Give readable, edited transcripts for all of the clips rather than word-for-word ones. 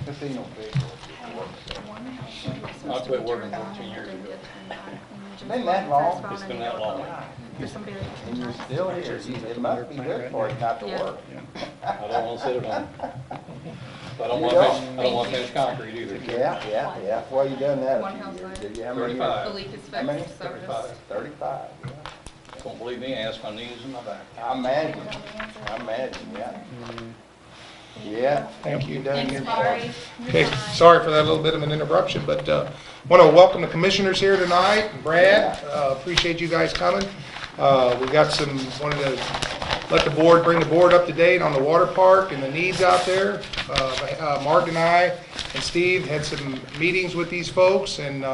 casino vehicles. I quit working 14 years ago. Been that long? It's been that long. And you're still here. It must be good for you not to work. I don't want to sit at home. I don't You want to finish concrete either. Yeah. Well, you done that a few years, did you? How many 35. years? The leak is How many? fixed, so 35. 35, yeah. Don't believe me, ask my knees and my back. I imagine, yeah. Yeah. Thank you. Done your part. Sorry. Okay, sorry for that little bit of an interruption, but want to welcome the commissioners here tonight. Brad, appreciate you guys coming. We got wanted to let the board, bring the board up to date on the water park and the needs out there. Mark and I and Steve had some meetings with these folks, and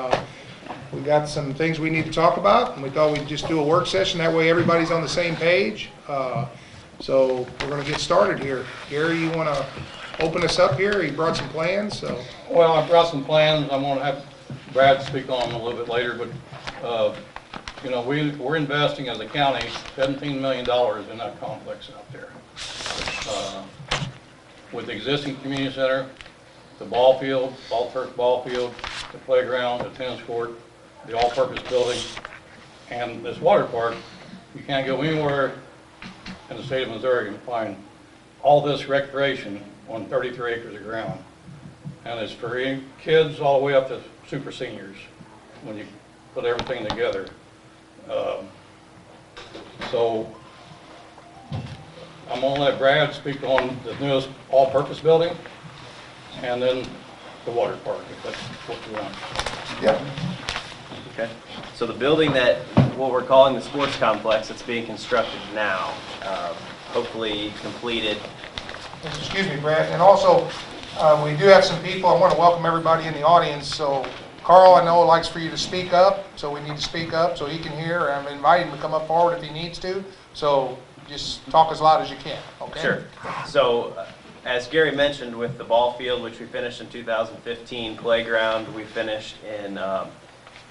we got some things we need to talk about, and we thought we'd just do a work session. That way everybody's on the same page. So we're going to get started here. Gary, you want to open us up here? He brought some plans, so. Well, I brought some plans. I'm going to have Brad speak on them a little bit later, but you know, we're investing as a county $17 million in that complex out there. With the existing community center, the ball field, all-turf ball field, the playground, the tennis court, the all-purpose building, and this water park, you can't go anywhere in the state of Missouri and find all this recreation on 33 acres of ground. And it's for kids all the way up to super seniors when you put everything together. So I'm going to let Brad speak on the newest all-purpose building and then the water park, if that's what you want. Yep. Okay. So the building that, what we're calling the sports complex, it's being constructed now, hopefully completed. Excuse me, Brad, and also, we do have some people, I want to welcome everybody in the audience, so Carl, I know, likes for you to speak up, so we need to speak up so he can hear. I'm inviting him to come up forward if he needs to, so just talk as loud as you can, okay? Sure. So, as Gary mentioned, with the ball field, which we finished in 2015, playground, we finished in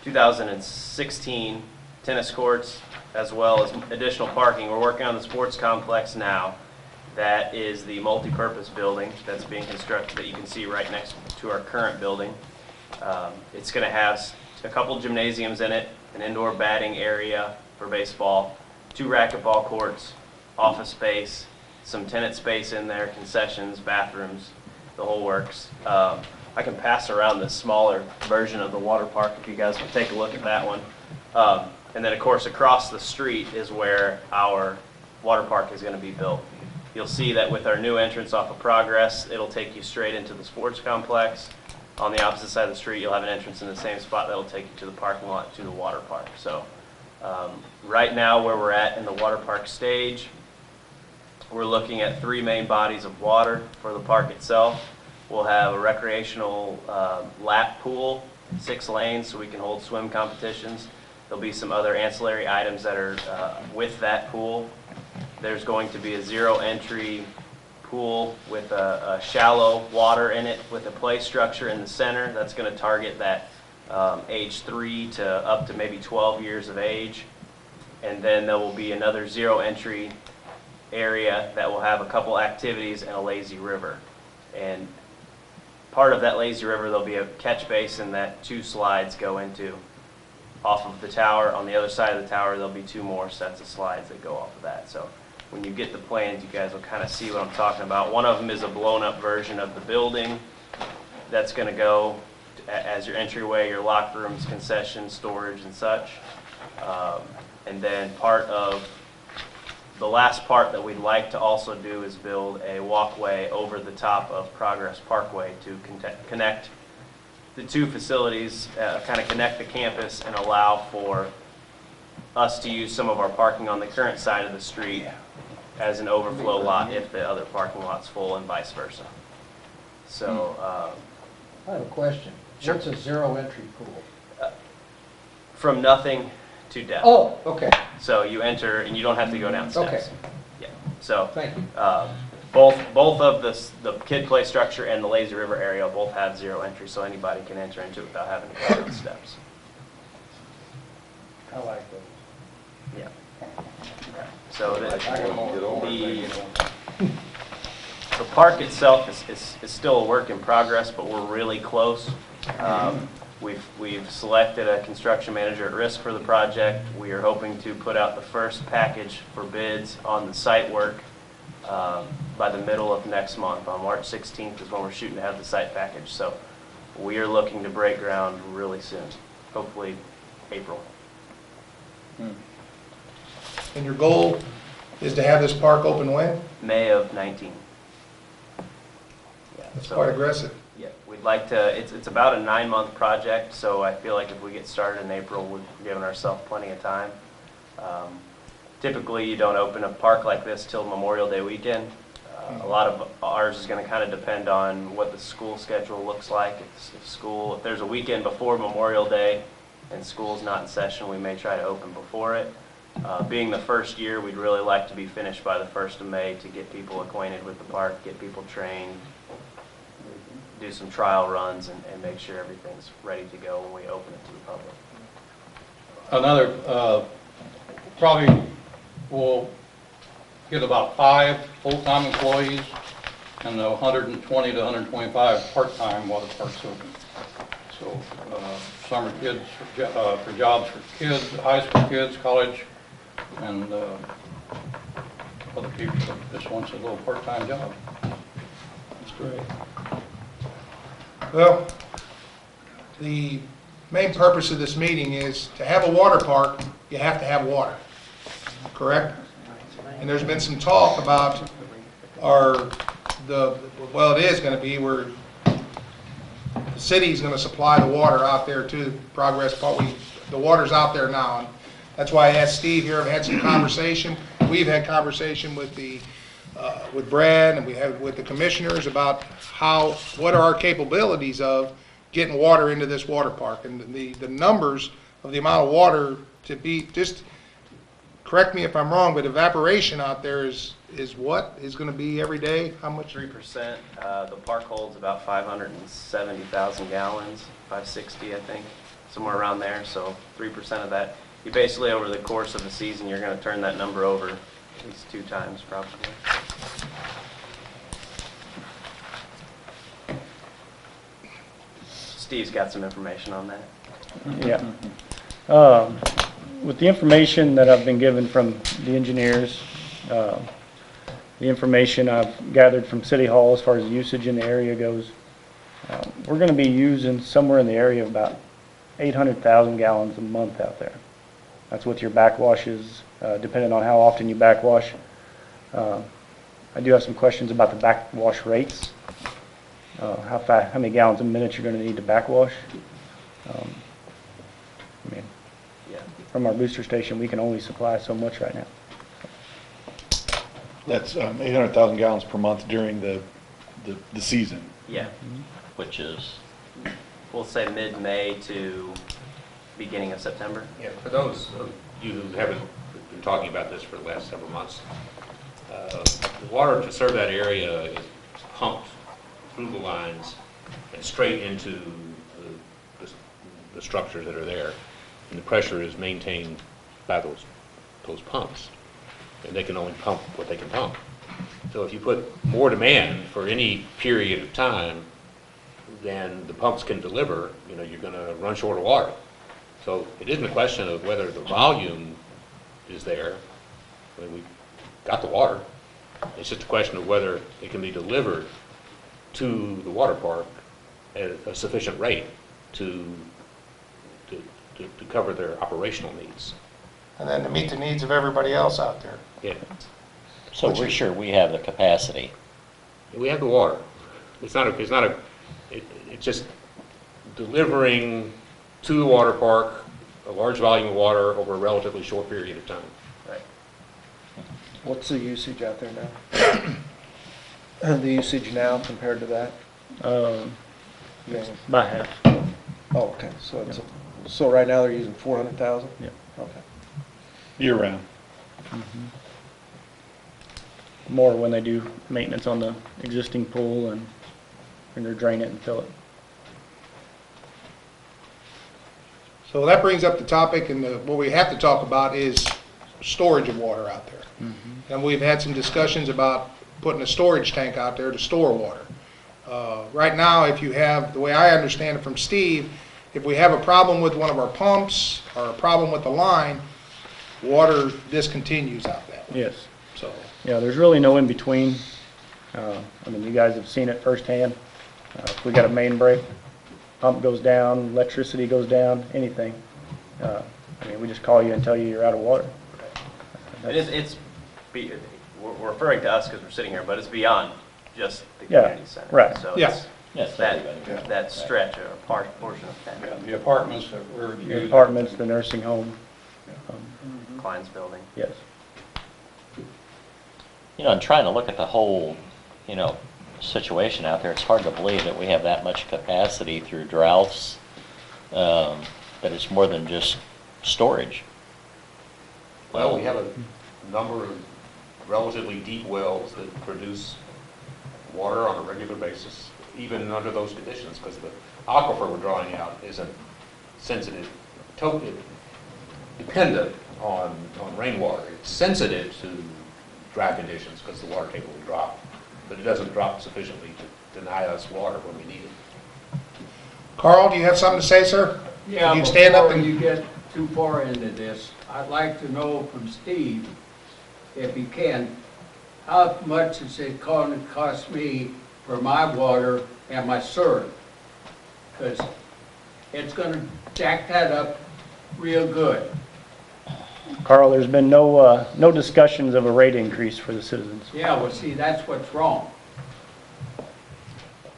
2016, tennis courts, as well as additional parking. We're working on the sports complex now. That is the multi-purpose building that's being constructed that you can see right next to our current building. It's going to have a couple gymnasiums in it, an indoor batting area for baseball, 2 racquetball courts, office space, some tenant space in there, concessions, bathrooms, the whole works. I can pass around this smaller version of the water park if you guys will take a look at that one. And then of course across the street is where our water park is going to be built. You'll see that with our new entrance off of Progress, it'll take you straight into the sports complex. On the opposite side of the street, you'll have an entrance in the same spot that'll take you to the parking lot, to the water park. So right now where we're at in the water park stage, we're looking at 3 main bodies of water for the park itself. We'll have a recreational lap pool, 6 lanes, so we can hold swim competitions. There'll be some other ancillary items that are with that pool. There's going to be a 0 entry pool with a shallow water in it with a play structure in the center that's going to target that age 3 to up to maybe 12 years of age. And then there will be another 0 entry area that will have a couple activities and a lazy river. And part of that lazy river, there'll be a catch basin that 2 slides go into off of the tower. On the other side of the tower, there'll be 2 more sets of slides that go off of that. So when you get the plans, you guys will kind of see what I'm talking about. One of them is a blown up version of the building that's going to go as your entryway, your locker rooms, concessions, storage, and such. And then part of the last part that we'd like to also do is build a walkway over the top of Progress Parkway to connect the 2 facilities, kind of connect the campus and allow for us to use some of our parking on the current side of the street as an overflow lot if the other parking lot's full and vice versa. So, I have a question. Sure. What's a 0 entry pool? from nothing to depth. Oh, okay. So you enter and you don't have to go down steps. Okay. Yeah. So Thank you. both of the kid play structure and the lazy river area both have 0 entry, so anybody can enter into it without having to go down the steps. I like those. Yeah. So the the park itself is still a work in progress, but we're really close. We've selected a construction manager at risk for the project. We are hoping to put out the first package for bids on the site work by the middle of next month. On March 16th is when we're shooting to have the site package. So we are looking to break ground really soon, hopefully April. And your goal is to have this park open when? May of 19. Yeah, That's so- quite aggressive. Yeah, we'd like to, it's about a 9-month project, so I feel like if we get started in April, we've given ourselves plenty of time. Typically, you don't open a park like this till Memorial Day weekend. A lot of ours is going to kind of depend on what the school schedule looks like. If there's a weekend before Memorial Day and school's not in session, we may try to open before it. Being the first year, we'd really like to be finished by the 1st of May to get people acquainted with the park, get people trained, do some trial runs, and make sure everything's ready to go when we open it to the public. Another, probably we'll get about 5 full-time employees and 120 to 125 part-time while the park's open. So summer kids for jobs for kids, high school kids, college, and other people that just wants a little part-time job. That's great. Well, the main purpose of this meeting is to have a water park, you have to have water, correct? And there's been some talk about well, it is going to be where the city's going to supply the water out there to Progress Park. The water's out there now, and that's why I asked Steve here. I've had some conversation. We've had conversation with with Brad, and we have with the commissioners about what are our capabilities of getting water into this water park, and the numbers of the amount of water to be, just correct me if I'm wrong, but evaporation out there is what is going to be every day? How much? 3%. The park holds about 570,000 gallons, 560, I think, somewhere around there. So 3% of that. You basically, over the course of the season, you're going to turn that number over at least 2 times, probably. Steve's got some information on that. Yeah. With the information that I've been given from the engineers, the information I've gathered from City Hall as far as usage in the area goes, we're going to be using somewhere in the area of about 800,000 gallons a month out there. That's with your backwashes, depending on how often you backwash. I do have some questions about the backwash rates, how many gallons a minute you're going to need to backwash. I mean, Yeah. from our booster station, we can only supply so much right now. That's 800,000 gallons per month during the season. Yeah. Which is, We'll say mid-May to beginning of September. Yeah, for those of you who haven't been talking about this for the last several months, the water to serve that area is pumped through the lines and straight into the structures that are there, and the pressure is maintained by those pumps, and they can only pump what they can pump. So if you put more demand for any period of time than the pumps can deliver, you're going to run short of water. So it isn't a question of whether the volume is there. I mean, we've got the water. It's just a question of whether it can be delivered to the water park at a sufficient rate to cover their operational needs. And then to meet the needs of everybody else out there. Yeah, so we're sure we have the capacity. we have the water. It's just delivering to the water park a large volume of water over a relatively short period of time. Right. What's the usage out there now? The usage now compared to that? By half. Oh, okay, so right now they're using 400,000? Yeah. Okay. Year round. More when they do maintenance on the existing pool and when they're drain it and fill it. So that brings up the topic, and what we have to talk about is storage of water out there. And we've had some discussions about putting a storage tank out there to store water. Right now, if you have, the way I understand it from Steve, if we have a problem with one of our pumps or a problem with the line, water discontinues out that way. Yes. So, Yeah, there's really no in-between. I mean, you guys have seen it firsthand. If we got a main break, pump goes down, electricity goes down, anything. I mean, we just call you and tell you you're out of water. We're referring to us because we're sitting here, but it's beyond just the Yeah, community center. right. So Yeah. it's Yes, that, everybody. that stretch or portion of Yeah, that, the apartments that we're The using. apartments, the nursing home, Klein's building. yes. You know, and trying to look at the whole, you know, situation out there, it's hard to believe that we have that much capacity through droughts, that it's more than just storage. Well, we have a number of relatively deep wells that produce water on a regular basis, even under those conditions, because the aquifer we're drawing out isn't sensitive, totally dependent on rainwater. It's sensitive to dry conditions because the water table will drop, but it doesn't drop sufficiently to deny us water when we need it. Carl, do you have something to say, sir? Yeah, You stand up before and- you get too far into this, I'd like to know from Steve, if he can, how much is it going to cost me for my water and my sewer? Because it's going to jack that up real good. Carl, there's been no discussions of a rate increase for the citizens. Yeah, well, see, that's what's wrong.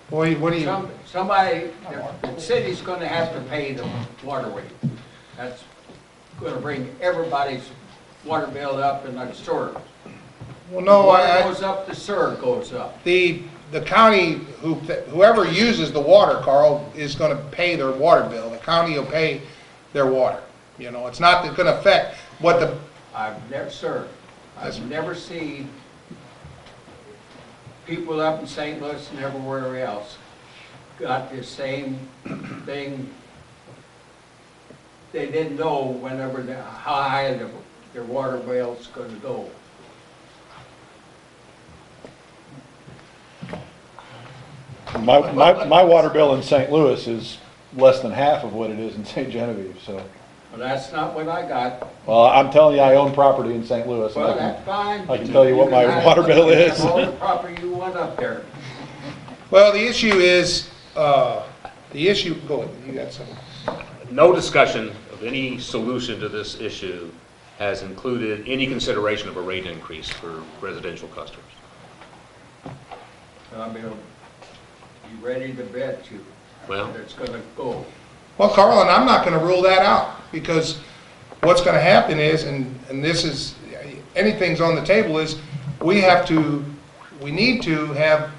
Boy, what do you, Somebody, the city's going to have to pay the water rate. That's going to bring everybody's water bill up and the sewer. well, no, Water I, goes up, the sewer goes up. the county, whoever uses the water, Carl, is gonna pay their water bill. The county will pay their water. You know, it's not gonna affect what the, Sir, I've never seen people up in St. Louis and everywhere else got the same thing. They didn't know whenever, how high their water bill's gonna go. My water bill in St. Louis is less than half of what it is in St. Genevieve, so. Well, that's not what I got. Well, I'm telling you, I own property in St. Louis. and I Well, can- that's fine. I can tell you what my can have- water bill you can is. have all the property you want up there. well, the issue is, go ahead, you got something. No discussion of any solution to this issue has included any consideration of a rate increase for residential customers. I mean, you ready to bet you Well, that it's gonna go. Well, Carl, and I'm not gonna rule that out, because what's gonna happen is, and this is, anything's on the table, is we need to have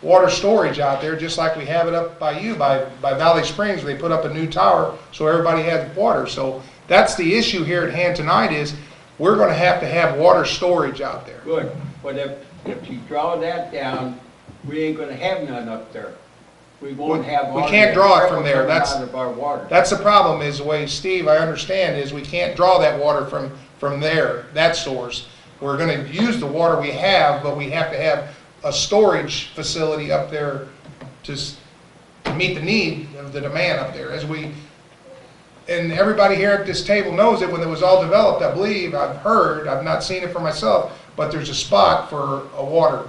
water storage out there, just like we have it up by you, by Valley Springs. They put up a new tower, so everybody has water. So that's the issue here at hand tonight, is we're gonna have water storage out there. Good, but if you draw that down, we ain't gonna have none up there. We won't have. We all can't that draw it trouble from there. coming That's- out of our water. That's the problem, is the way, Steve, I understand, is we can't draw that water from there, that source. We're gonna use the water we have, but we have to have a storage facility up there to meet the need of the demand up there. And everybody here at this table knows that when it was all developed, I believe, I've not seen it for myself, but there's a spot for a water.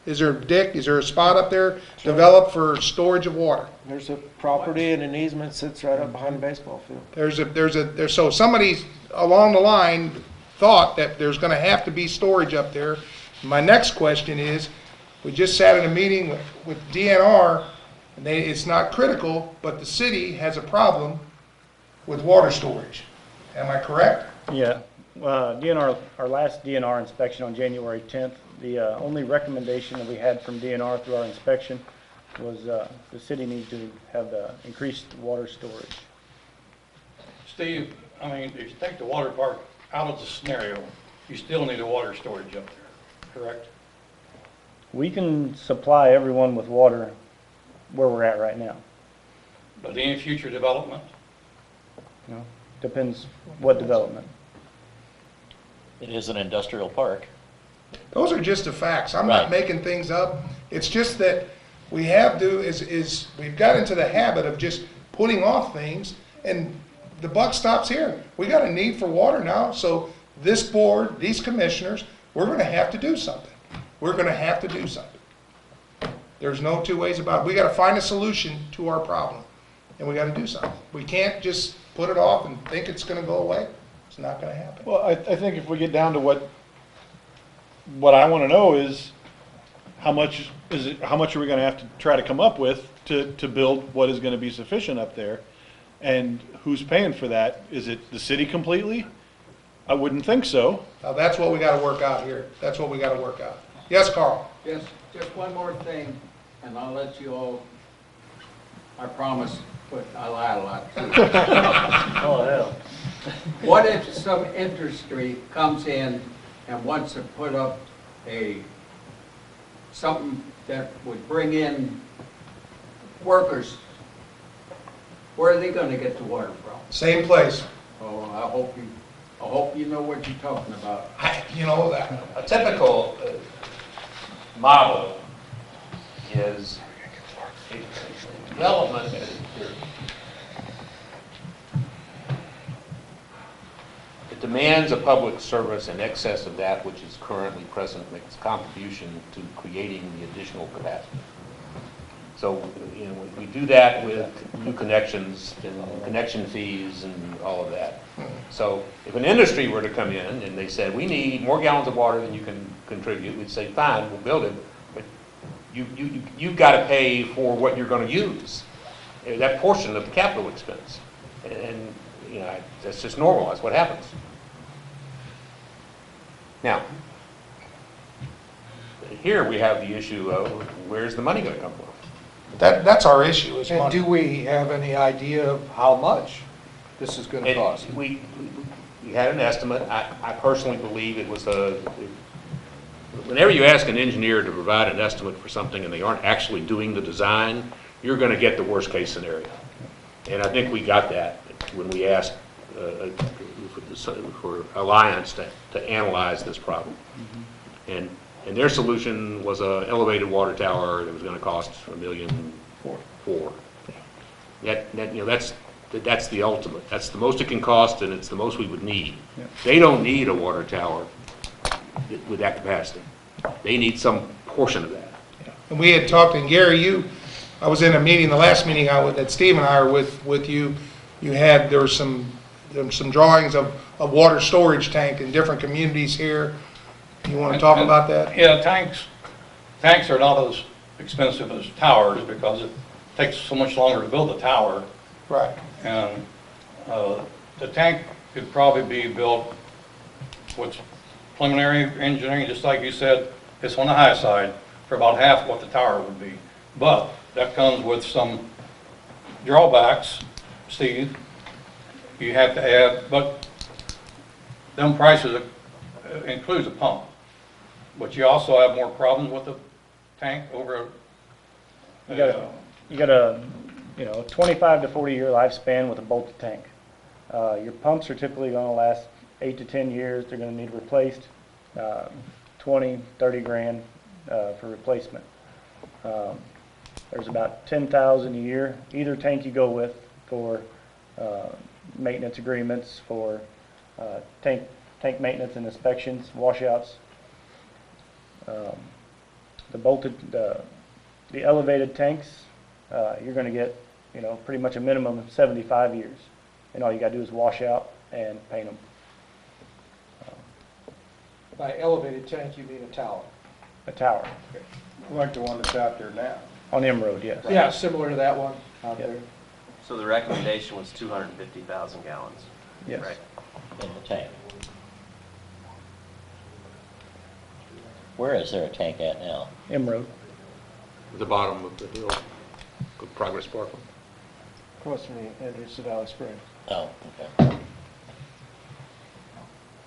Is there, Dick, is there a spot up there developed for storage of water? There's a property and an easement sits right up behind the baseball field. So somebody along the line thought that there's gonna have to be storage up there. My next question is, we just sat in a meeting with DNR, and it's not critical, but the city has a problem with water storage. Am I correct? Yeah, DNR, our last DNR inspection on January 10th, the only recommendation that we had from DNR through our inspection was the city needs to have increased water storage. Steve, I mean, if you take the water park out of the scenario, you still need a water storage up there, correct? We can supply everyone with water where we're at right now. But any future development, You know, depends what development. It is an industrial park. Those are just the facts. I'm Right. not making things up. It's just that we have to, is we've got into the habit of just putting off things, and the buck stops here. We got a need for water now, so this board, these commissioners, we're gonna have to do something. We're gonna have to do something. There's no two ways about it. We gotta find a solution to our problem, and we gotta do something. We can't just put it off and think it's gonna go away. It's not gonna happen. Well, I think if we get down to what I wanna know is, how much are we gonna have to try to come up with to build what is gonna be sufficient up there? And who's paying for that? Is it the city completely? I wouldn't think so. Now, that's what we gotta work out here. That's what we gotta work out. Yes, Carl? Just one more thing, and I'll let you all, I promise, but I lie a lot too. Oh, hell. What if some industry comes in and wants to put up something that would bring in workers? Where are they gonna get the water from? Same place. Oh, I hope you know what you're talking about. You know that. A typical model is a development that demands a public service in excess of that which is currently present, makes a contribution to creating the additional capacity. So, you know, we do that with new connections and connection fees and all of that. So if an industry were to come in and they said, we need more gallons of water than you can contribute, we'd say, fine, we'll build it, but you've got to pay for what you're going to use, that portion of the capital expense. And you know, that's just normal, that's what happens. Now, here we have the issue of where's the money going to come from? That's our issue, is And money. do we have any idea of how much this is gonna cost? We had an estimate. I personally believe it was whenever you ask an engineer to provide an estimate for something and they aren't actually doing the design, you're going to get the worst case scenario. And I think we got that when we asked for Alliance to analyze this problem. And their solution was a elevated water tower that was going to cost $1.4 million. That's the ultimate. That's the most it can cost, and it's the most we would need. Yeah. They don't need a water tower with that capacity. They need some portion of that. And we had talked, and Gary, I was in a meeting, the last meeting that Steve and I were with you, there were some drawings of water storage tank in different communities here. You want to talk about that? Yeah, tanks are not as expensive as towers because it takes so much longer to build the tower. Right. And the tank could probably be built with preliminary engineering, just like you said, it's on the high side for about half what the tower would be. But that comes with some drawbacks, Steve. You have to add, but them prices includes a pump. But you also have more problems with the tank over. You got a 25 to 40 year lifespan with a bolted tank. Your pumps are typically going to last 8 to 10 years. They're going to need replaced, 20, 30 grand for replacement. There's about 10,000 a year, either tank you go with for maintenance agreements, for tank maintenance and inspections, washouts. The elevated tanks, you're going to get, pretty much a minimum of 75 years. And all you got to do is wash out and paint them. By elevated tank, you mean a tower? A tower. Like the one that's out there now? On M Road, yes. Yeah, similar to that one out Yep. there. So the recommendation was 250,000 gallons. Yes. Right. In the tank. Where is there a tank at now? M Road. At the bottom of the hill, Progress Parkway. Across from the entrance to Valley Springs. Oh, okay.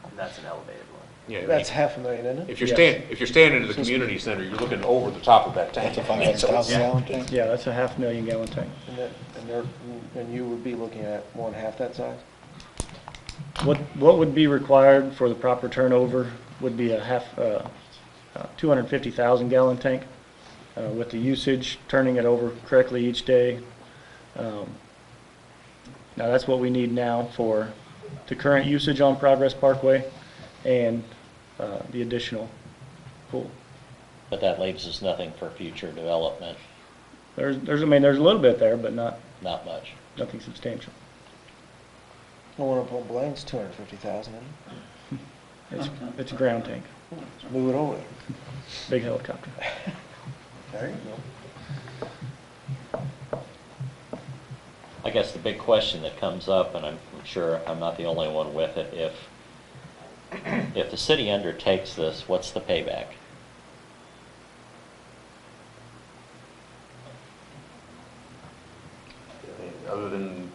And that's an elevated one. Yeah, That's $500,000, isn't it? if you're standing at the community center, you're looking over the top of that tank. That's a 500,000 gallon tank? Yeah, that's a 500,000 gallon tank. And you would be looking at more than half that size? What would be required for the proper turnover would be a 250,000 gallon tank with the usage, turning it over correctly each day. Now that's what we need now for the current usage on Progress Parkway and the additional pool. But that leaves us nothing for future development, There's a little bit there, but not not much. nothing substantial. I want to put Blaine's 250,000 in. It's a ground tank, Move it over there. big helicopter. There you go. I guess the big question that comes up, and I'm sure I'm not the only one with it, if the city undertakes this, what's the payback? Other than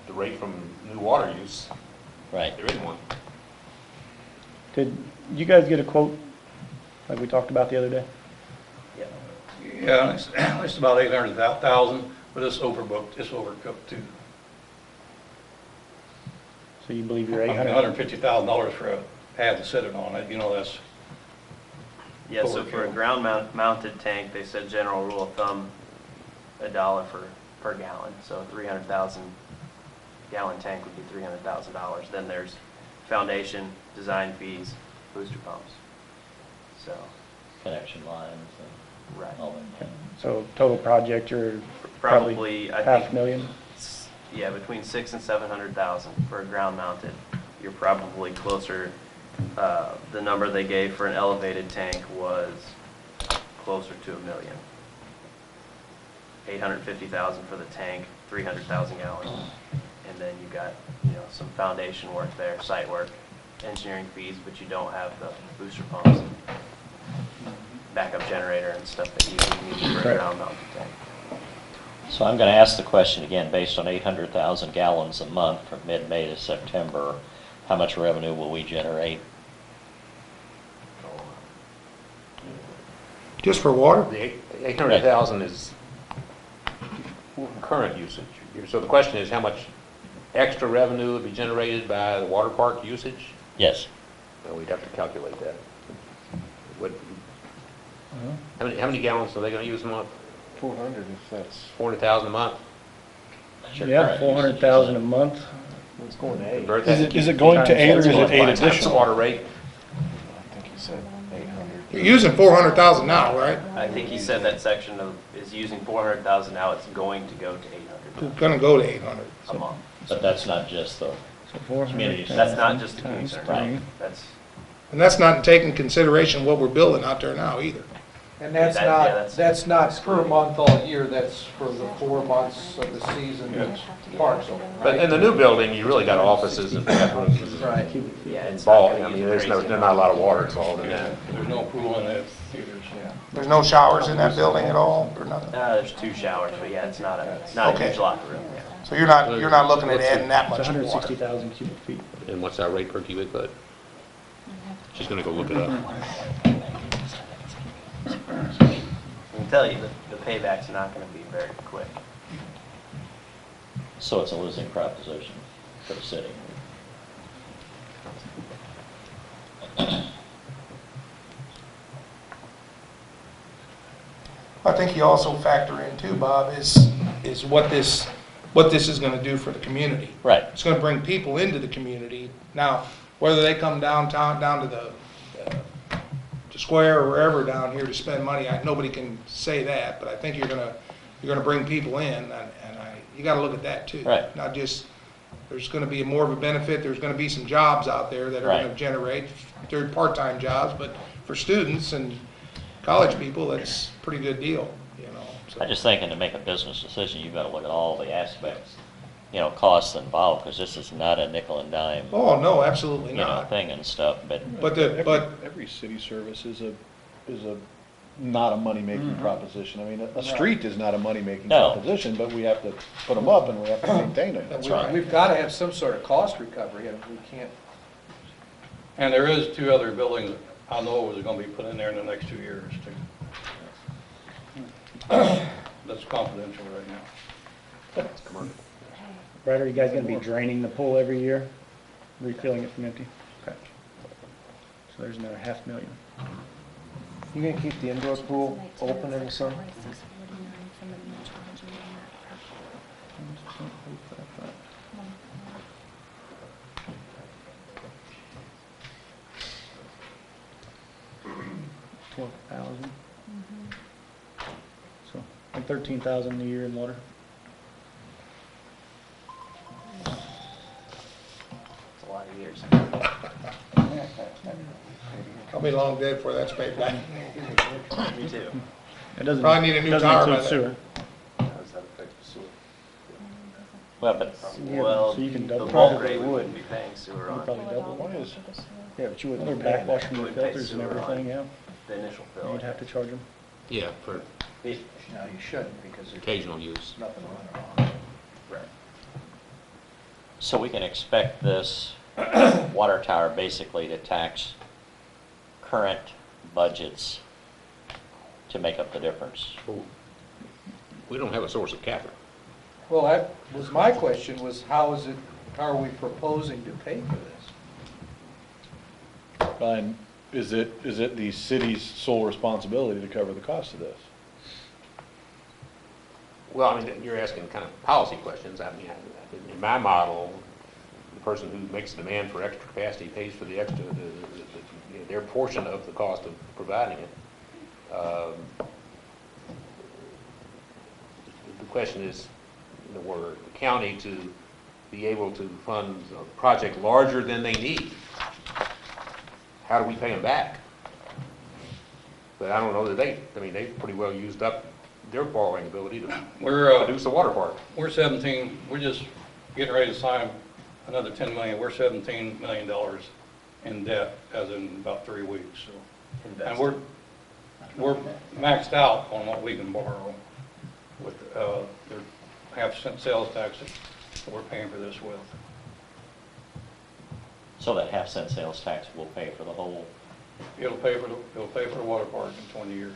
the rate from new water use, Right. there isn't one. Did you guys get a quote like we talked about the other day? Yeah, it's about 800,000, but it's overbooked, it's overcooked too. So you believe you're I mean, 800? $150,000 for a pad to sit it on, that's. Yeah, so for a ground mounted tank, they said general rule of thumb, $1 per gallon. So a 300,000 gallon tank would be $300,000. Then there's foundation, design fees, booster pumps. So, Connection lines right. and all that. So total project, you're Probably, I think, $500,000? yeah, between 600,000 and 700,000 for a ground mounted. You're probably closer, the number they gave for an elevated tank was closer to $1 million. 850,000 for the tank, 300,000 gallons. And then you got, some foundation work there, site work, engineering fees, but you don't have the booster pumps, backup generator and stuff that you need for a ground mounted tank. So I'm going to ask the question again, based on 800,000 gallons a month from mid-May to September, how much revenue will we generate? Just for water? The 800,000 is current usage. So the question is, how much extra revenue would be generated by the water park usage? Yes. Well, we'd have to calculate that. What, how many gallons are they going to use a month? 400 if that's, 400,000 a month? That's your Yeah, current 400,000 a usage. month. it's going to 8. Convert that Is it going to 8 or is it 8 Times the additional? water rate. I think he said 800. You're using 400,000 now, right? I think he said that section is using 400,000 now, it's going to go to 800 It's gonna go to 800. a month. But that's not just the, So 400,000 That's not just the community times center, three. that's, And that's not taking consideration what we're building out there now either. And that's That- yeah, that's- that's not per month all year, that's for the 4 months of the season Yes. parks open, But right? in the new building, you really got offices and bathrooms and Right. yeah, it's not ball. gonna I mean, use there's crazy not a lot of water involved in that. There's no pool in it either, so. There's no showers in that building at all, or nothing? There's 2 showers, but yeah, it's not a Okay. huge locker room, yeah. So you're not looking at adding that It's much water? 160,000 cubic feet. And what's our rate per cubic foot? She's gonna go look it up. I can tell you, the payback's not gonna be very quick. so it's a losing proposition for the city. I think you also factor in too, Bob, is what this is gonna do for the community. Right. It's gonna bring people into the community. Now, whether they come downtown, down to the square or wherever down here to spend money, nobody can say that, but I think you're gonna bring people in, and you gotta look at that too. Right. Not just, there's gonna be more of a benefit, there's gonna be some jobs out there that are gonna Right. generate, they're part-time jobs, but for students and college people, that's a pretty good deal, so. I just thinking to make a business decision, you've got to look at all the aspects, costs involved, because this is not a nickel and dime, Oh, no, absolutely not. thing and stuff, but But Every city service is not a money-making proposition. I mean, a street is not a money-making No. proposition, but we have to put them up and we have to maintain them. That's right. We've got to have some sort of cost recovery, and we can't, And there is 2 other buildings I know is gonna be put in there in the next 2 years too. That's confidential right now. Brad, are you guys gonna be draining the pool every year? Refilling it from empty? Okay. So there's another $500,000. You gonna keep the indoor pool open in the summer? $12,000. So, and $13,000 a year in water. It's a lot of years. I'll be long dead before that's paid back. Me too. It doesn't, Probably need a new doesn't tower by include then. sewer. Well, but Well, so you can the double- bulk Probably rate we would. wouldn't be paying sewer You on. probably double. Why is, Yeah, but you Their wouldn't be paying backwash that. from the Would pay filters and sewer on. everything, yeah. The initial fill. You'd have to charge them. Yeah, for No, you shouldn't, because there's occasional use. nothing running on. Right. so we can expect this water tower basically to tax current budgets to make up the difference. We don't have a source of capital. Well, that was my question, was how are we proposing to pay for this? and is it the city's sole responsibility to cover the cost of this? Well, I mean, you're asking kind of policy questions. I mean, in my model, the person who makes the demand for extra capacity pays for the extra, their portion of the cost of providing it. The question is, were the county to be able to fund a project larger than they need, how do we pay them back? But I don't know that they've pretty well used up their borrowing ability to We're, produce a water park. we're 17, we're just getting ready to sign another 10 million. We're $17 million in debt as in about 3 weeks, so. And we're maxed out on what we can borrow with, their half-cent sales tax that we're paying for this with. So that half-cent sales tax will pay for the whole, It'll pay for the water park in 20 years,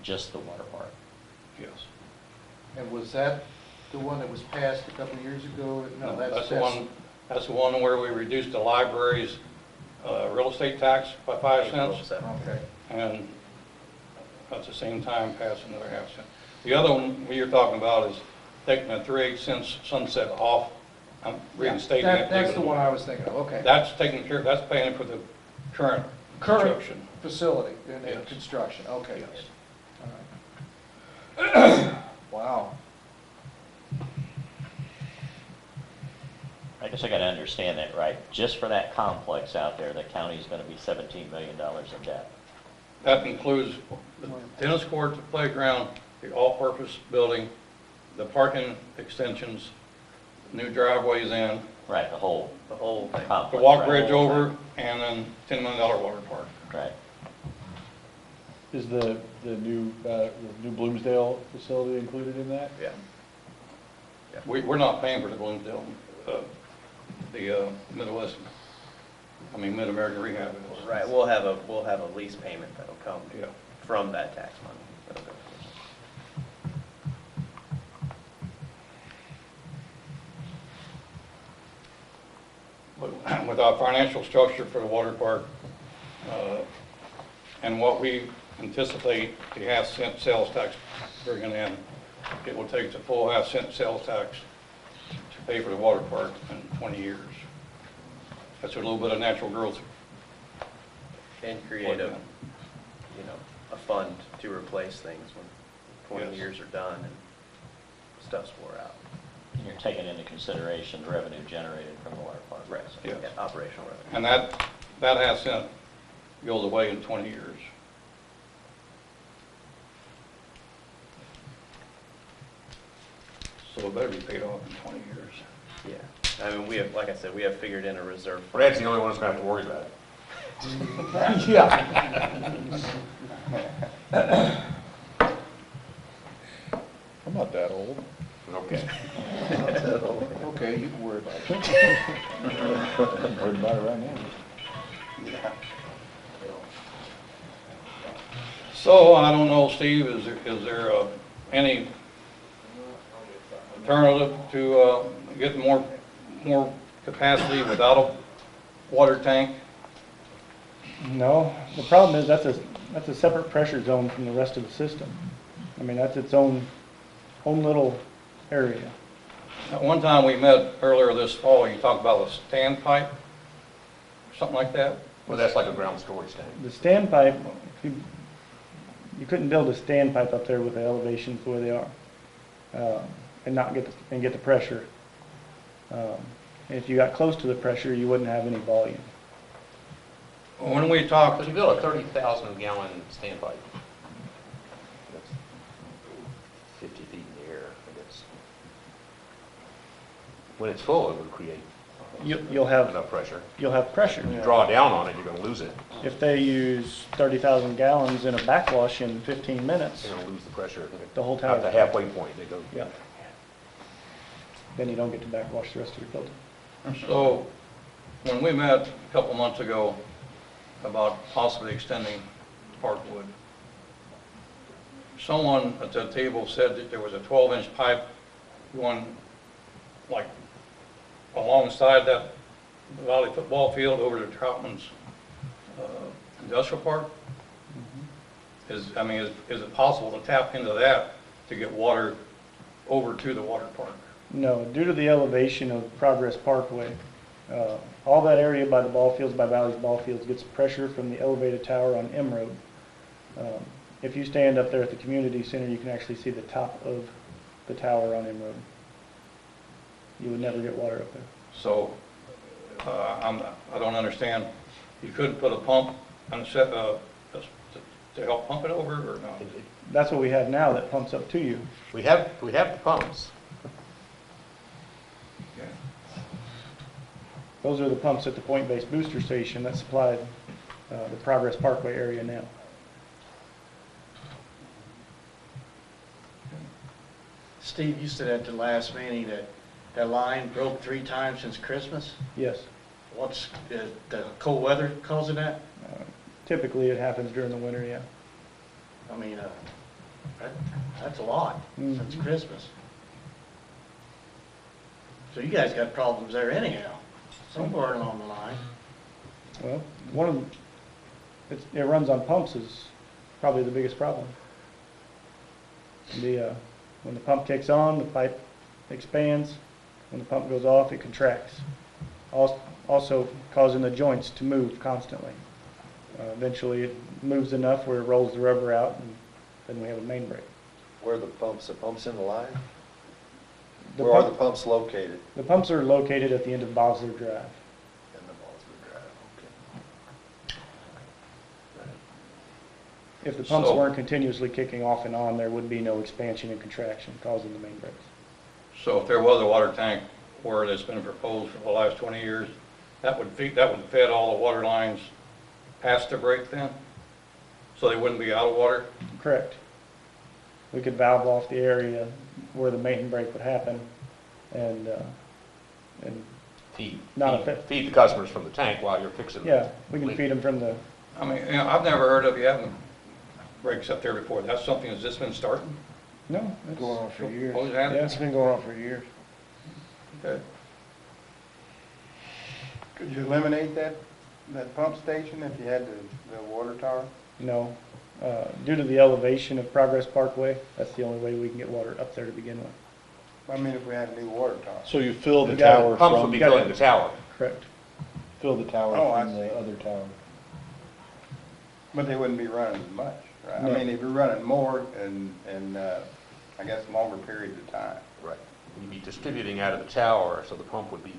just the water park. yes. And was that the one that was passed a couple of years ago? No, That's the one where we reduced the library's, real estate tax by 5 cents. Okay. And at the same time pass another half cent. The other one you're talking about is taking the 3/8 cents sunset off. I'm reinstating it. That's the one I was thinking of, okay. That's taking care, that's paying for the current construction. Facility and Yes. construction, okay. Yes. All right. Wow. I guess I gotta understand that right. Just for that complex out there, the county's gonna be $17 million in debt. That includes the tennis court, the playground, the all-purpose building, the parking extensions, new driveways in, Right, the whole The whole thing. complex. the walk right? bridge over, and then $10 million water park. Right. Is the new Bloomsdale facility included in that? Yeah. We're not paying for the Bloomsdale, Midwest, Mid-American Rehab is. Right, we'll have a lease payment that'll come Yeah. from that tax money. That'll go. But with our financial structure for the water park, and what we anticipate the half-cent sales tax bringing in, it will take the full half-cent sales tax to pay for the water park in 20 years. That's a little bit of natural growth. And create a fund to replace things when 20 Yes. years are done and stuff's wore out. And you're taking into consideration the revenue generated from the water park. Right. Yes. Yeah, operational revenue. And that half-cent goes away in 20 years. So it better be paid off in 20 years. Yeah. We have, like I said, we have figured in a reserve. fund. Brad's the only one that's gonna have to worry about it. I'm not that old. Okay. Okay, you can worry about it. I'm worried about it right now. So, I don't know, Steve, is there any alternative to get more capacity without a water tank? No, the problem is that's a separate pressure zone from the rest of the system. I mean, that's its own little area. At one time we met earlier this fall, you talked about a standpipe, something like that? Well, that's like a ground storage tank. The standpipe, you couldn't build a standpipe up there with the elevations the way they are, and not get the pressure. If you got close to the pressure, you wouldn't have any volume. When we talked, If you build a 30,000 gallon standpipe, that's 50 feet in the air, I guess. When it's full, it would create You'll have enough pressure. pressure. If you draw down on it, you're gonna lose it. If they use 30,000 gallons in a backwash in 15 minutes, You're gonna lose the pressure. The whole tower. At the halfway point, they go. yeah, then you don't get to backwash the rest of your building. so when we met a couple months ago about possibly extending Parkwood, someone at that table said that there was a 12-inch pipe going like alongside that Valley football field over to Troutman's industrial park. Is it possible to tap into that to get water over to the water park? No, due to the elevation of Progress Parkway, all that area by the ball fields, by Valley's ball fields, gets pressure from the elevated tower on M Road. If you stand up there at the community center, you can actually see the top of the tower on M Road. You would never get water up there. So, I don't understand. You couldn't put a pump and set, to help pump it over, or no? That's what we have now that pumps up to you. We have the pumps. Okay. Those are the pumps at the point-based booster station that supplied the Progress Parkway area now. Steve, you said at the last meeting that that line broke 3 times since Christmas. Yes. What's the cold weather causing that? Typically, it happens during the winter, yeah. I mean, that's a lot since Christmas. So you guys got problems there anyhow, somewhere along the line. Well, one of them, it runs on pumps is probably the biggest problem. When the pump kicks on, the pipe expands. When the pump goes off, it contracts. Also causing the joints to move constantly. Eventually, it moves enough where it rolls the rubber out, and then we have a main break. Where are the pumps in the line? The Where are the pump- pumps located? The pumps are located at the end of Bosler Drive. In the Ballswood Drive, okay. If the pumps So- weren't continuously kicking off and on, there would be no expansion and contraction causing the main breaks. So if there was a water tank where it's been proposed for the last 20 years, that would fed all the water lines past the break then? So they wouldn't be out of water? Correct. We could valve off the area where the main break would happen and Feed Not feed the customers from the tank while you're fixing. yeah, we can feed them from the, I mean, I've never heard of you having breaks up there before. That's something that's just been starting? no, it's Going on for years. Always had? Yeah. It's been going on for years. Okay. Could you eliminate that pump station if you had the water tower? no. Due to the elevation of Progress Parkway, that's the only way we can get water up there to begin with. I mean, if we had a new water tower. So you fill the You got it. tower Pumps would from, be filling the tower. Correct. fill the tower Oh, I from the see. other tower. But they wouldn't be running as much, right? No. I mean, if you're running more and I guess longer periods of time. Right. You'd be distributing out of the tower, so the pump would be,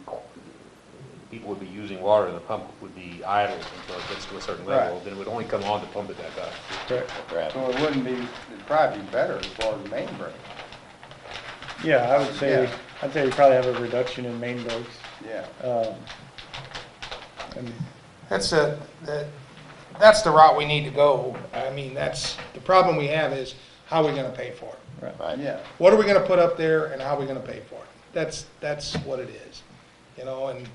people would be using water, and the pump would be idle until it gets to a certain level. Right. Then it would only come on to pump it back up. Correct. So it wouldn't be, it'd probably be better as far as main break. Yeah, I would say, Yeah. I'd say we probably have a reduction in main breaks. Yeah. And That's the route we need to go. I mean, the problem we have is how are we gonna pay for it? Right. Yeah. What are we gonna put up there and how are we gonna pay for it? That's what it is, and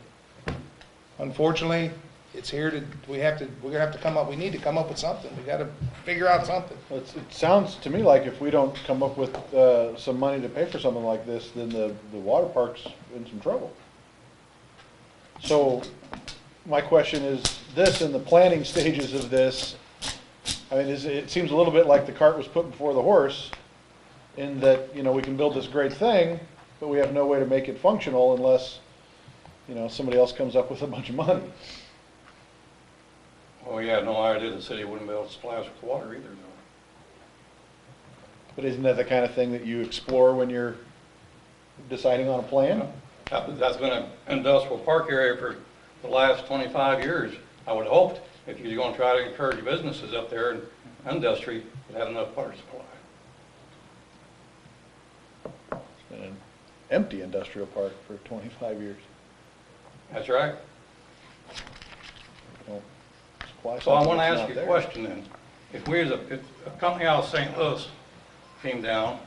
unfortunately, it's here we're gonna have to come up, we need to come up with something. We gotta figure out something. It sounds to me like if we don't come up with some money to pay for something like this, then the water park's in some trouble. So my question is, this in the planning stages of this, I mean, it seems a little bit like the cart was put before the horse, in that, you know, we can build this great thing, but we have no way to make it functional unless, you know, somebody else comes up with a bunch of money. Well, we had no idea the city wouldn't be able to supply us with water either, though. But isn't that the kind of thing that you explore when you're deciding on a plan? That's been an industrial park area for the last 25 years. I would hope if you're going to try to encourage businesses up there and industry, you'd have enough water supply. It's been an empty industrial park for 25 years. That's right. Don't supply So I something want to that's ask not you a there. question then. If a company out of St. Louis came down,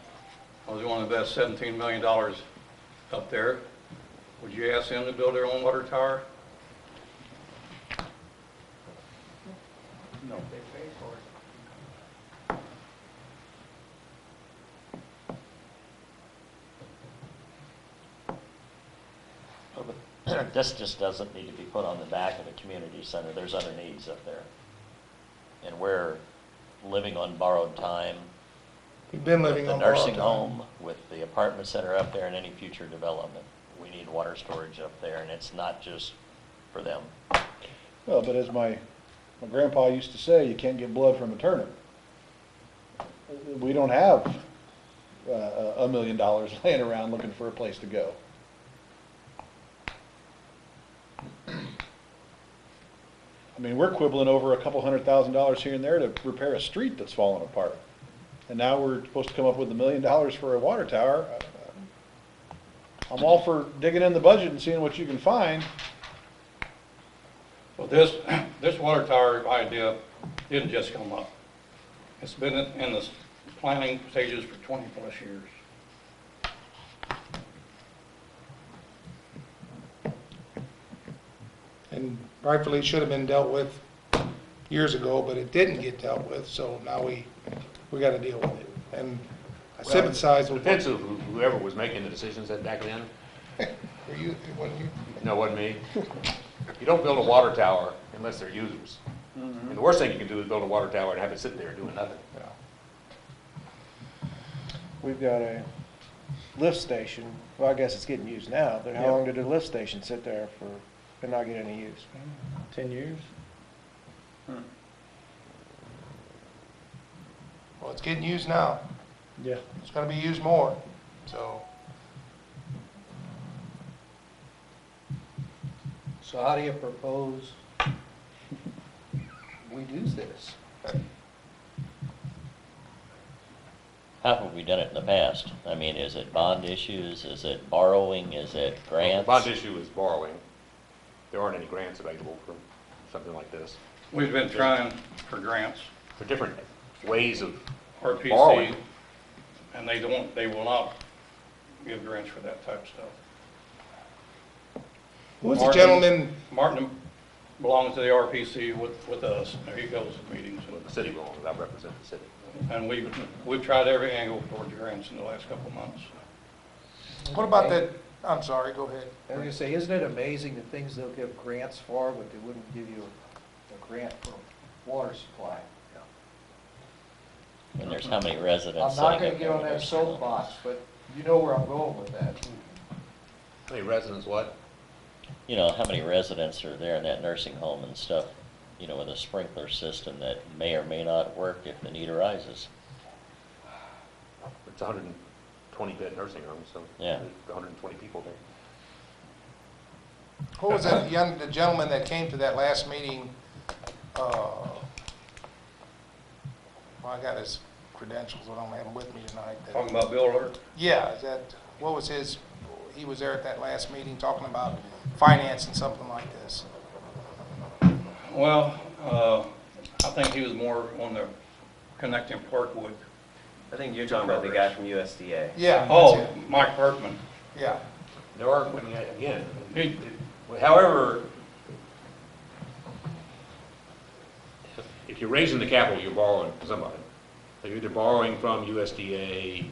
was going to invest $17 million up there, would you ask them to build their own water tower? No. They pay for it. This just doesn't need to be put on the back of the community center. There's other needs up there. And we're living on borrowed time. We've been With living the on borrowed nursing time. home, with the apartments that are up there and any future development. We need water storage up there, and it's not just for them. Well, but as my grandpa used to say, you can't get blood from a turnip. We don't have $1 million laying around looking for a place to go. I mean, we're quibbling over a couple $100,000 here and there to repair a street that's fallen apart. And now we're supposed to come up with $1 million for a water tower. I'm all for digging in the budget and seeing what you can find. Well, this water tower idea didn't just come up. It's been in the planning stages for 20+ years. And rightfully should have been dealt with years ago, but it didn't get dealt with, so now we got to deal with it. And I sympathize It with. depends on whoever was making the decisions back then. Were you, it wasn't you? No, it wasn't me. You don't build a water tower unless they're users. And the worst thing you can do is build a water tower and have it sit there doing nothing. We've got a lift station, well, I guess it's getting used now, but how Yeah. long did the lift station sit there for, and not get any use? 10 years? Well, it's getting used now. Yeah. It's going to be used more, so. So how do you propose we do this? How have we done it in the past? I mean, is it bond issues? Is it borrowing? Is it grants? The bond issue is borrowing. There aren't any grants available for something like this. We've been trying for grants, There are different ways of RPC, borrowing. and they will not give grants for that type of stuff. Who was the Martin- gentleman, Martin belongs to the RPC with us. He goes to meetings. The city belongs, I represent the city. And we've tried every angle for grants in the last couple of months. what about that, I'm sorry, go ahead. I was gonna say, isn't it amazing the things they'll give grants for, but they wouldn't give you a grant for water supply? And there's how many residents I'm not sitting gonna up get there on that with us? soapbox, but you know where I'm going with that. How many residents what? You know, how many residents are there in that nursing home and stuff, you know, with a sprinkler system that may or may not work if the need arises? It's a 120-bed nursing home, so Yeah. there's 120 people there. Who was that the gentleman that came to that last meeting? Well, I got his credentials, I don't have them with me tonight. Talking about Bill Hurt. Yeah, is that, what was his, he was there at that last meeting talking about financing something like this. Well, I think he was more on the connecting Parkwood. I think you're talking about the guy from USDA. Yeah. Oh, that's it. Mike Hartman. Yeah. There are, I mean, again, He, however, if you're raising the capital, you're borrowing from somebody. So you're either borrowing from USDA,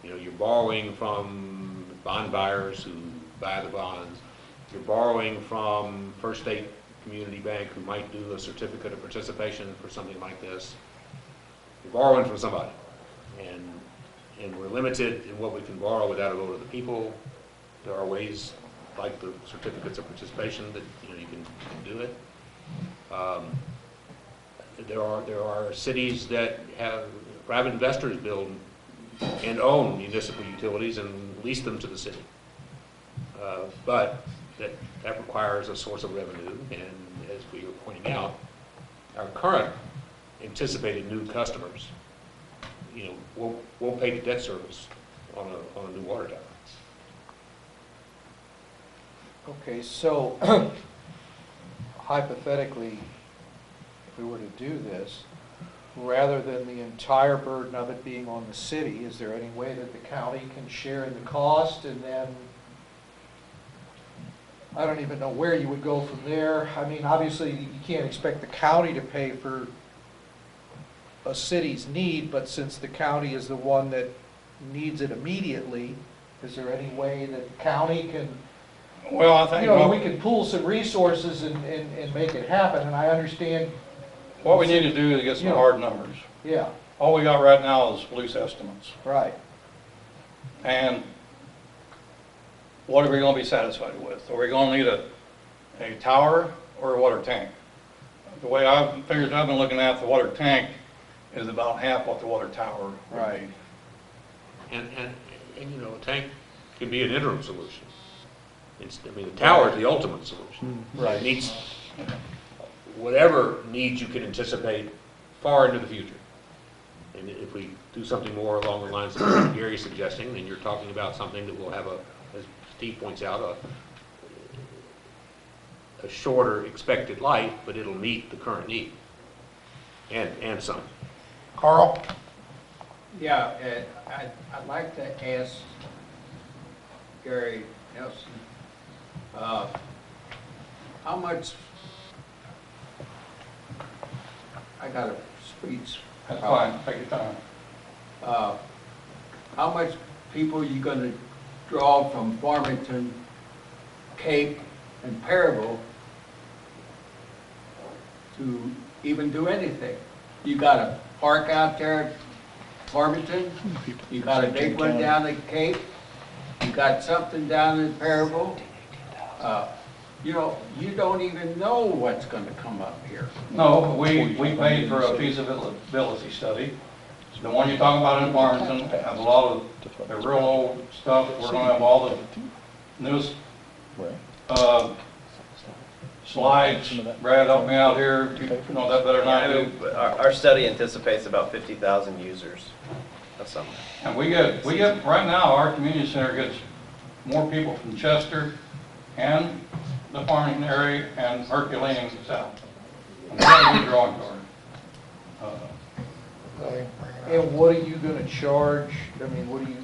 you know, you're borrowing from bond buyers who buy the bonds, you're borrowing from First State community bank who might do a certificate of participation for something like this. We're borrowing from somebody, and we're limited in what we can borrow without a vote of the people. There are ways, like the certificates of participation, that you can do it. There are cities that have private investors build and own municipal utilities and lease them to the city. But that requires a source of revenue, and as we were pointing out, our current anticipated new customers, won't pay the debt service on a new water tower. Okay, so hypothetically, if we were to do this, rather than the entire burden of it being on the city, is there any way that the county can share in the cost? And then, I don't even know where you would go from there. I mean, obviously, you can't expect the county to pay for a city's need, but since the county is the one that needs it immediately, is there any way that the county can, Well, I think, we can pool some resources and make it happen? And I understand. what we need to do is get some hard numbers. Yeah, All we got right now is loose estimates. right. And what are we gonna be satisfied with? Are we gonna need a tower or a water tank? The way I've been looking at, the water tank is about half what the water tower would Right. be. And a tank can be an interim solution. The tower is the ultimate solution. Right. It needs whatever needs you can anticipate far into the future. And if we do something more along the lines of what Gary's suggesting, then you're talking about something that will have as Steve points out, a shorter expected life, but it'll meet the current need and some. Carl? Yeah, I'd like to ask Gary Nelson, how much, I got a speech. That's fine, take your time. How much people are you gonna draw from Farmington, Cape, and Perryville to even do anything? You got a park out there at Farmington, you got a big one down at Cape, you got something down in Perryville. You don't even know what's gonna come up here. No, we paid for a feasibility study. The one you're talking about in Farmington has a lot of the real old stuff. We're gonna have all the newest, slides. Brad, help me out here. You know that better than I do. Our study anticipates about 50,000 users of something. And we get, right now, our community center gets more people from Chester and the Farmington area and Herculaneum South. And that's a good drawing card. And what are you gonna charge? I mean, what do you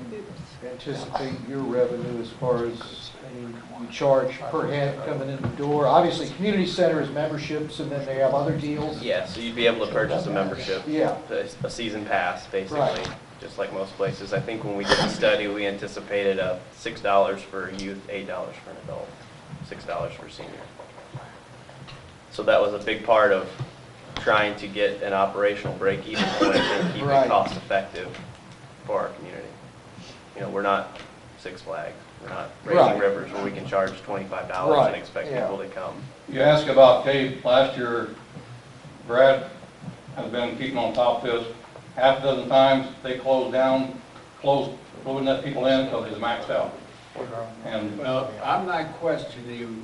anticipate your revenue as far as, you charge per head coming in the door? Obviously, community center is memberships, and then they have other deals. Yeah, so you'd be able to purchase a membership. Yeah. A season pass, basically, Right. just like most places. I think when we did the study, we anticipated $6 for a youth, $8 for an adult, $6 for a senior. So that was a big part of trying to get an operational break-even point and keep Right. it cost-effective for our community. We're not Six Flags. We're not Raising Right. Rivers where we can charge $25 Right, and expect yeah. people to come. You ask about Cape, last year, Brad has been keeping on top of this. Half a dozen times, they closed, wouldn't let people in until it was maxed out. And Well, I'm not questioning you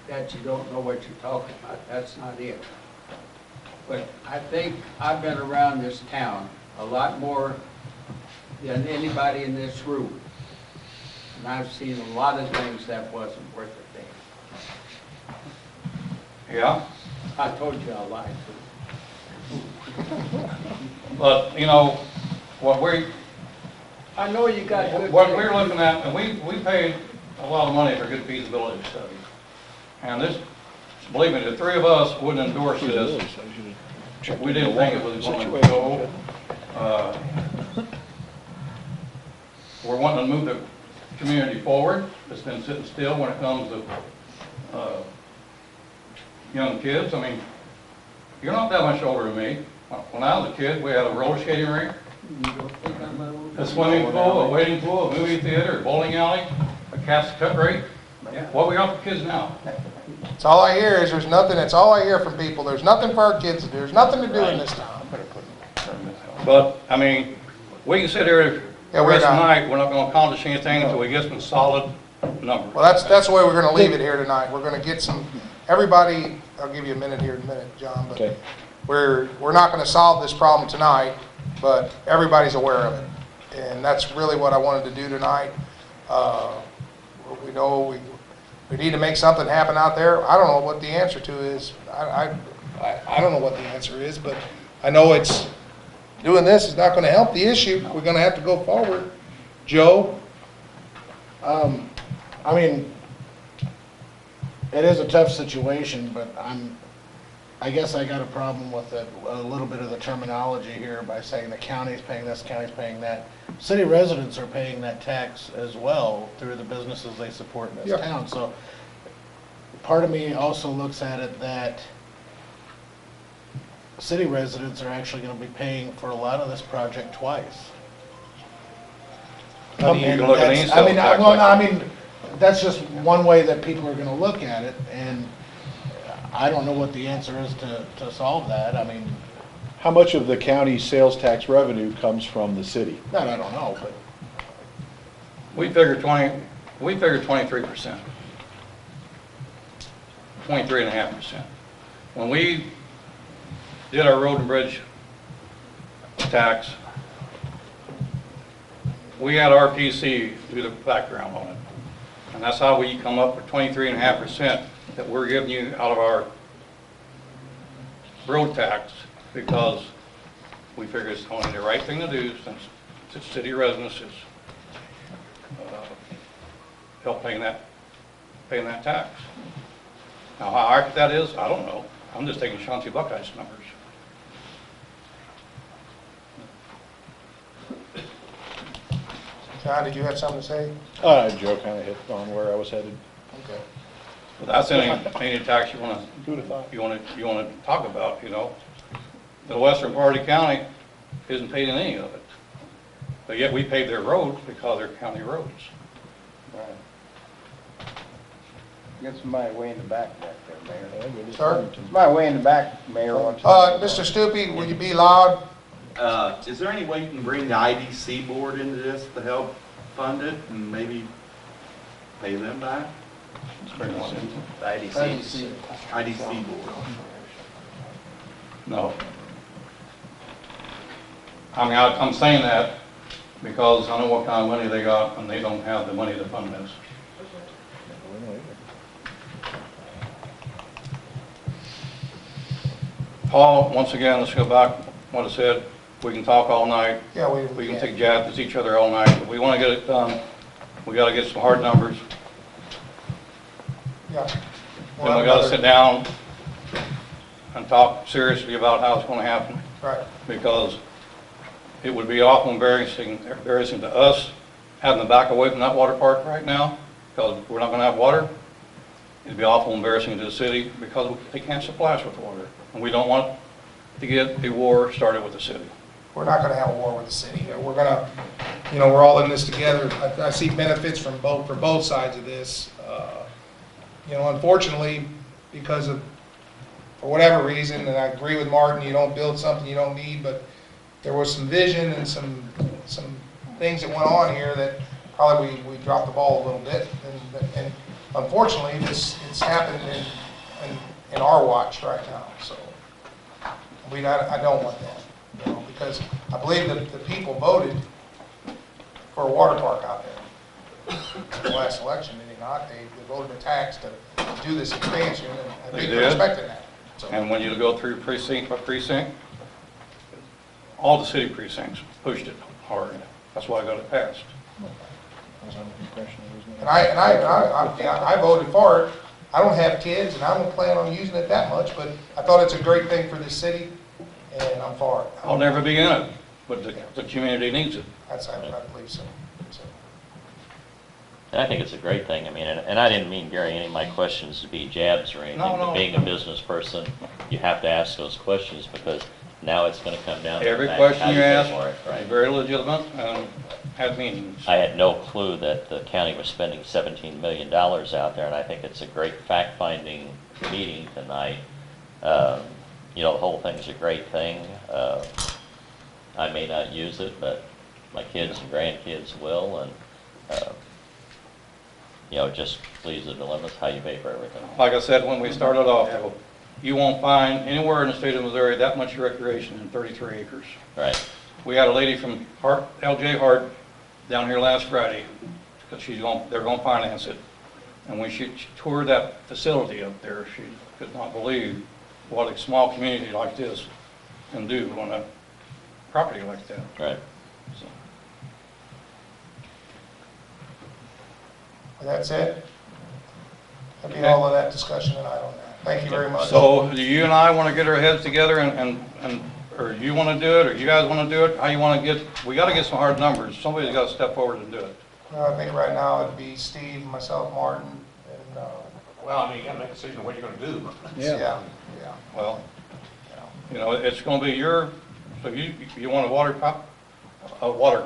that you don't know what you're talking about. That's not it. But I think I've been around this town a lot more than anybody in this room. And I've seen a lot of things that wasn't worth a damn. yeah, I told you I lied to. but, I know you got good what things. we're looking at, and we paid a lot of money for a good feasibility study. And this, believe me, the three of us wouldn't endorse this. We didn't think it was going to go. We're wanting to move the community forward. It's been sitting still when it comes to young kids. I mean, you're not that much older than me. When I was a kid, we had a roller skating rink, a swimming pool, a wading pool, a movie theater, a bowling alley, a cast cut rate. What we got for kids now? That's all I hear is there's nothing, that's all I hear from people. There's nothing for our kids to do. There's nothing to do in this town. But, I mean, we can sit here Yeah, the we're rest of the not. night, we're not gonna accomplish anything until we get some solid numbers. Well, that's the way we're gonna leave it here tonight. We're gonna get some, everybody, I'll give you a minute here in a minute, John, but Okay. we're not gonna solve this problem tonight, but everybody's aware of it. And that's really what I wanted to do tonight. We know we need to make something happen out there. I don't know what the answer to is. I don't know what the answer is, but I know it's, doing this is not gonna help the issue. We're gonna have to go forward. Joe? I mean, it is a tough situation, but I guess I got a problem with it, a little bit of the terminology here by saying the county's paying this, county's paying that. City residents are paying that tax as well through the businesses they support in this Yep. town. So part of me also looks at it that city residents are actually gonna be paying for a lot of this project twice. You can look at any I mean, sales tax well, no, I like mean, that's just one way that people are gonna look at it, and I don't know what the answer is to solve that. I mean, How much of the county's sales tax revenue comes from the city? that I don't know, but We figured 23%. 23.5%. When we did our road and bridge tax, we had RPC do the background on it. And that's how we come up with 23.5% that we're giving you out of our road tax, because we figure it's only the right thing to do since the city residents is help paying that tax. Now, how accurate that is, I don't know. I'm just taking Chauncey Buckeye's numbers. John, did you have something to say? Joe kind of hit on where I was headed. Okay. But that's any tax you wanna, Who'd have thought? you wanna talk about, you know? The western part of the county isn't paid in any of it. But yet we pay their roads because they're county roads. Get somebody way in the back there, Mayor. Sir? Somebody way in the back, Mayor, wants to. Mr. Stupi, will you be loud? Is there any way you can bring the IDC board into this to help fund it and maybe pay them back? The IDCs. IDC board. No. I mean, I'm saying that because I know what kind of money they got and they don't have the money to fund this. Paul, once again, let's go back to what I said. We can talk all night. Yeah, We can take jabs at each other all night. If we want to get it done, we got to get some hard numbers. Yeah. Then we got to sit down and talk seriously about how it's going to happen. Right. Because it would be awful embarrassing to us having to back away from that water park right now because we're not going to have water. It'd be awful embarrassing to the city because they can't supply us with water. And we don't want to get a war started with the city. We're not gonna have a war with the city. We're gonna, we're all in this together. I see benefits for both sides of this. Unfortunately, because of, for whatever reason, and I agree with Martin, you don't build something you don't need, but there was some vision and some things that went on here that probably we dropped the ball a little bit. And unfortunately, it's happened in our watch right now, so I don't want that. Because I believe that the people voted for a water park out there in the last election, did they not? They voted a tax to do this expansion, and I think they're expecting that. So, And when you go through precinct by precinct, all the city precincts pushed it hard. That's why I got it passed. and I voted for it. I don't have kids, and I don't plan on using it that much, but I thought it's a great thing for this city, and I'm for it. I'll never be in it, but the community needs it. I believe so. And I think it's a great thing. I mean, and I didn't mean, Gary, any of my questions to be jabs or anything. No, no. But being a business person, you have to ask those questions because now it's going to come down to Every the fact, how question you pay ask for it, is right? very legitimate and have meanings. I had no clue that the county was spending $17 million out there, and I think it's a great fact-finding meeting tonight. You know, the whole thing's a great thing. I may not use it, but my kids and grandkids will, and, you know, just leaves the dilemmas how you pay for everything. Like I said, when we started off, though, you won't find anywhere in the state of Missouri that much recreation in 33 acres. Right. We had a lady from LJ Hart down here last Friday, because they're going to finance it. And when she toured that facility up there, she could not believe what a small community like this can do on a property like that. Right. So, That's it? That'd be all of that discussion tonight on that. Thank you very much. So do you and I want to get our heads together or you want to do it, or you guys want to do it? How you want to we got to get some hard numbers. Somebody's got to step forward and do it. I think right now it'd be Steve, myself, Martin, and, Well, I mean, you gotta make a decision on what you're gonna do. yeah. Well, you know, it's going to be so you want a water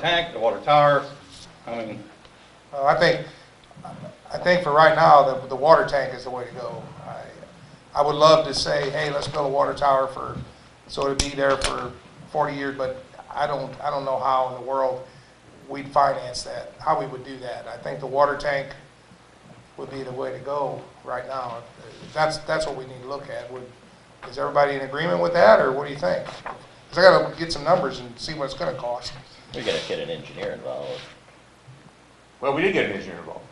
tank, a water tower. I mean, I think for right now, the water tank is the way to go. I would love to say, hey, let's build a water tower so it'd be there for 40 years, but I don't know how in the world we'd finance that, how we would do that. I think the water tank would be the way to go right now. That's what we need to look at. Is everybody in agreement with that, or what do you think? Because I got to get some numbers and see what it's going to cost. We got to get an engineer involved. Well, we did get an engineer involved.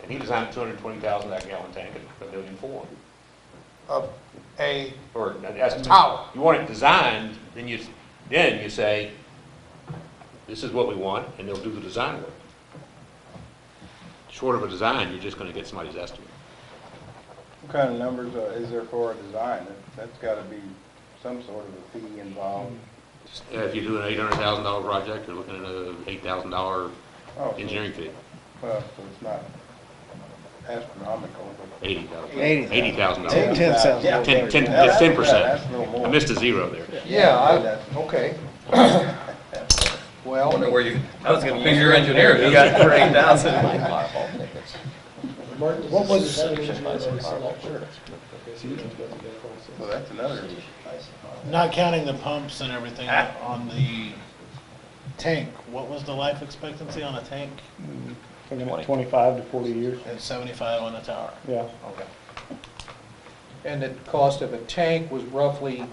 And he designed a 220,000 gallon tank at $1.4 million. A tower. You want it designed, then you say, this is what we want, and they'll do the design work. Short of a design, you're just gonna get somebody's estimate. What kind of numbers is there for a design? That's gotta be some sort of a fee involved. If you do an $800,000 project, you're looking at a $8,000 engineering fee. Well, so it's not astronomical, but. $80,000. $10,000. 10%. That's a little more. I missed a zero there. Yeah, okay. Well, I was going to figure engineer. You got for 8,000. What was, Well, that's another. Not counting the pumps and everything on the tank, what was the life expectancy on a tank? Looking at 25 to 40 years. At 75 on the tower. Yeah. Okay. and the cost of a tank was roughly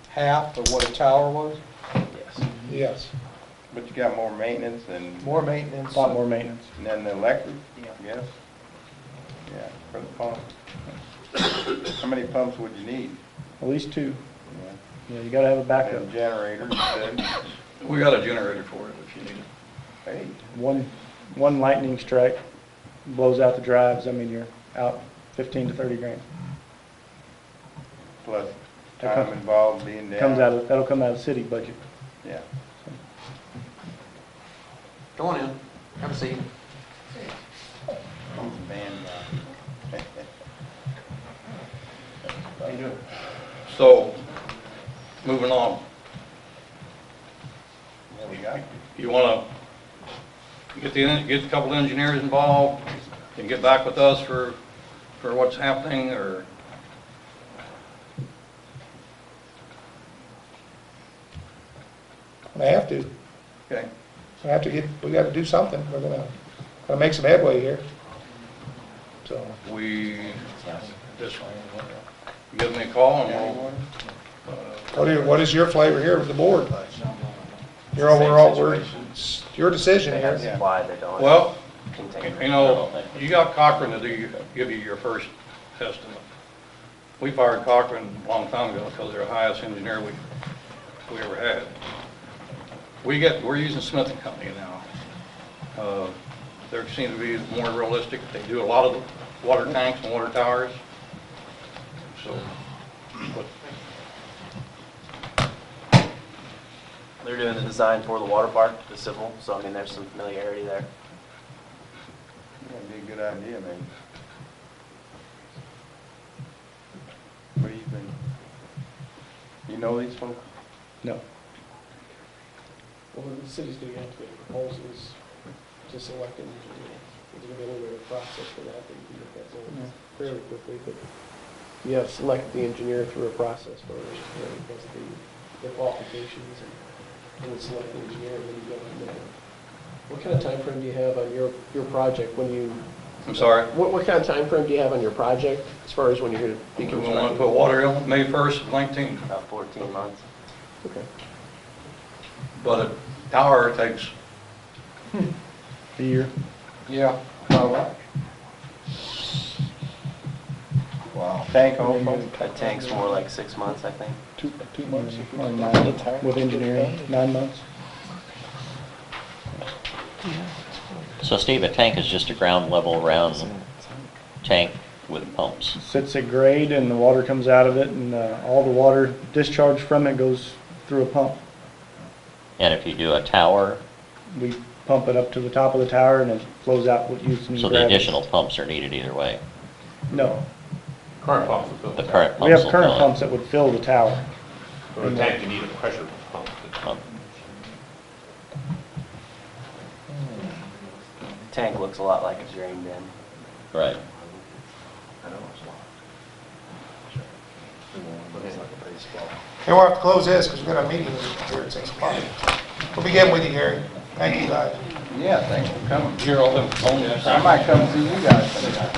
half of what a tower was? Yes. Yes. But you got more maintenance and. More maintenance. A lot more maintenance. And then the electric, yes? Yeah, for the pump. How many pumps would you need? At least 2. Yeah, you gotta have a backup. And generator, you said? We got a generator for it if you need it. Hey, One lightning strike blows out the drives. I mean, you're out 15 to 30 grand. plus That time comes- involved being down. That'll come out of the city budget. Yeah. Come on in, have a seat. Man, So, moving on. what we got? You want to get a couple engineers involved and get back with us for what's happening, or? I have to. Okay. We got to do something. We're gotta make some headway here. So, We just give me a call and we'll, what is your flavor here with the board? It's your decision here. That's why they don't. well, contain you know, you got Cochran to give you your first estimate. We fired Cochran a long time ago because they're the highest engineer we ever had. We're using Smith & Company now. They seem to be more realistic. They do a lot of the water tanks and water towers. So, but They're doing the design for the water park, the civil, so I mean, there's some familiarity there. good idea, maybe. What do you think? You know these folks? No. Well, the city's gonna have to get proposals to select an engineer. There's gonna be a little bit of process for that, but you can get that done fairly quickly, but you have to select the engineer through a process first, because the qualifications and then select the engineer, and then you go from there. What kind of time frame do you have on your project when you, I'm sorry. what kind of time frame do you have on your project as far as when you're gonna be We want to constructing? put water in May 1st, 19, About 14 months. Okay. but a tower takes, A year. Yeah. Wow. Tank also? A tank's more like 6 months, I think. 2 months. Or 9, with engineering, 9 months. So Steve, a tank is just a ground level round tank with pumps. Sits at grade and the water comes out of it, and all the water discharged from it goes through a pump. And if you do a tower, We pump it up to the top of the tower and it flows out with using so the gravity. additional pumps are needed either way. No, Current pumps will The fill current we pumps have will current fill it. pumps that would fill the tower. For a tank, you need a pressure pump. Tank looks a lot like a drain bin. Right. Okay, we'll have to close this because we've got a meeting here at 6 o'clock. We'll begin with you, Gary. Thank you, guys. Yeah, thanks for coming. here all them phones. I might come see you guys sometime.